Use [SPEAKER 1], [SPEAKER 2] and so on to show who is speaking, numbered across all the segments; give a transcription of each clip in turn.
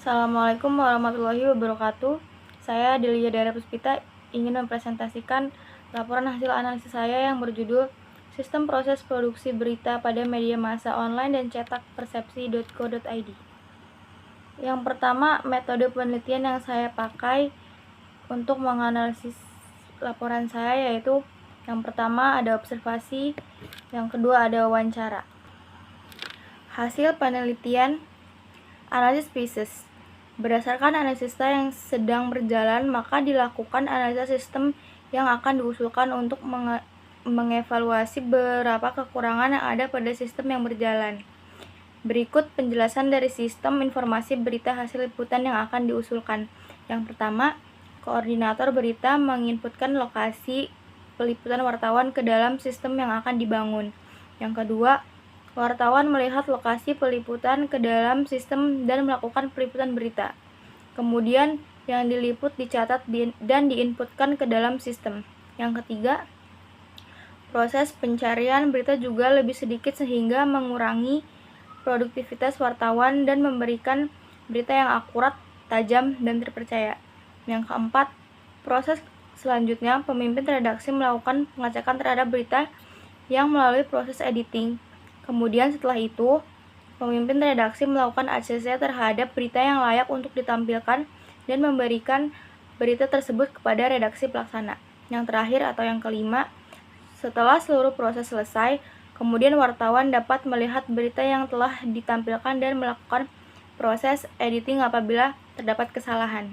[SPEAKER 1] Assalamualaikum warahmatullahi wabarakatuh. Saya Delia Dara Puspita ingin mempresentasikan laporan hasil analisis saya yang berjudul Sistem Proses Produksi Berita pada Media Massa Online dan Cetak Persepsi.co.id. Yang pertama, metode penelitian yang saya pakai untuk menganalisis laporan saya yaitu yang pertama ada observasi, yang kedua ada wawancara. Hasil penelitian analisis species. Berdasarkan analisis yang sedang berjalan, maka dilakukan analisa sistem yang akan diusulkan untuk mengevaluasi beberapa kekurangan yang ada pada sistem yang berjalan. Berikut penjelasan dari sistem informasi berita hasil liputan yang akan diusulkan. Yang pertama, koordinator berita menginputkan lokasi peliputan wartawan ke dalam sistem yang akan dibangun. Yang kedua, wartawan melihat lokasi peliputan ke dalam sistem dan melakukan peliputan berita. Kemudian, yang diliput dicatat dan diinputkan ke dalam sistem. Yang ketiga, proses pencarian berita juga lebih sedikit sehingga mengurangi produktivitas wartawan dan memberikan berita yang akurat, tajam, dan terpercaya. Yang keempat, proses selanjutnya pemimpin redaksi melakukan pengecekan terhadap berita yang melalui proses editing. Kemudian setelah itu, pemimpin redaksi melakukan ACC terhadap berita yang layak untuk ditampilkan dan memberikan berita tersebut kepada redaksi pelaksana. Yang terakhir atau yang kelima, setelah seluruh proses selesai, kemudian wartawan dapat melihat berita yang telah ditampilkan dan melakukan proses editing apabila terdapat kesalahan.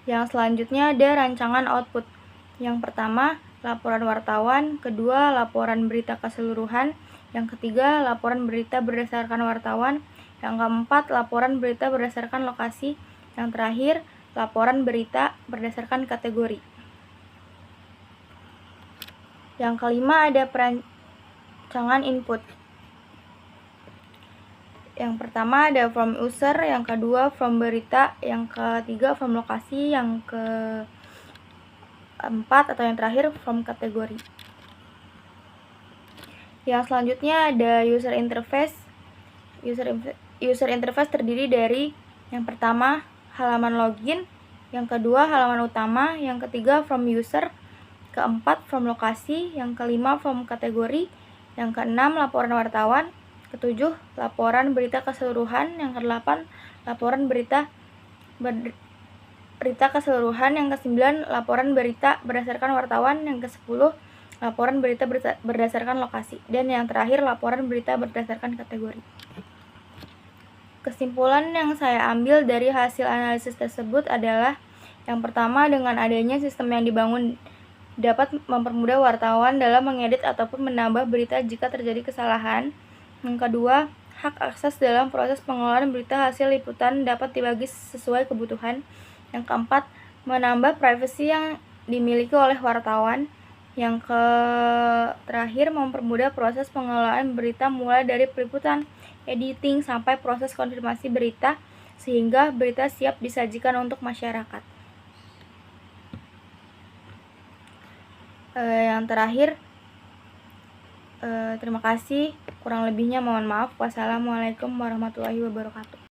[SPEAKER 1] Yang selanjutnya ada rancangan output. Yang pertama, laporan wartawan, kedua, laporan berita keseluruhan, yang ketiga, laporan berita berdasarkan wartawan, yang keempat, laporan berita berdasarkan lokasi, yang terakhir, laporan berita berdasarkan kategori. Yang kelima ada perancangan input. Yang pertama ada from user, yang kedua from berita, yang ketiga from lokasi, yang keempat atau yang terakhir from kategori. Yang selanjutnya ada user interface. User interface terdiri dari yang pertama halaman login, yang kedua halaman utama, yang ketiga from user, keempat from lokasi, yang kelima from kategori, yang keenam laporan wartawan, ketujuh laporan berita keseluruhan, yang kedelapan laporan berita keseluruhan, yang kesembilan laporan berita berdasarkan wartawan, yang kesepuluh laporan berita berdasarkan lokasi, dan yang terakhir laporan berita berdasarkan kategori. Kesimpulan yang saya ambil dari hasil analisis tersebut adalah yang pertama, dengan adanya sistem yang dibangun dapat mempermudah wartawan dalam mengedit ataupun menambah berita jika terjadi kesalahan. Yang kedua, hak akses dalam proses pengelolaan berita hasil liputan dapat dibagi sesuai kebutuhan. Yang keempat, menambah privasi yang dimiliki oleh wartawan. Yang terakhir, mempermudah proses pengelolaan berita mulai dari peliputan, editing, sampai proses konfirmasi berita sehingga berita siap disajikan untuk masyarakat. Yang terakhir, terima kasih. Kurang lebihnya mohon maaf. Wassalamualaikum warahmatullahi wabarakatuh.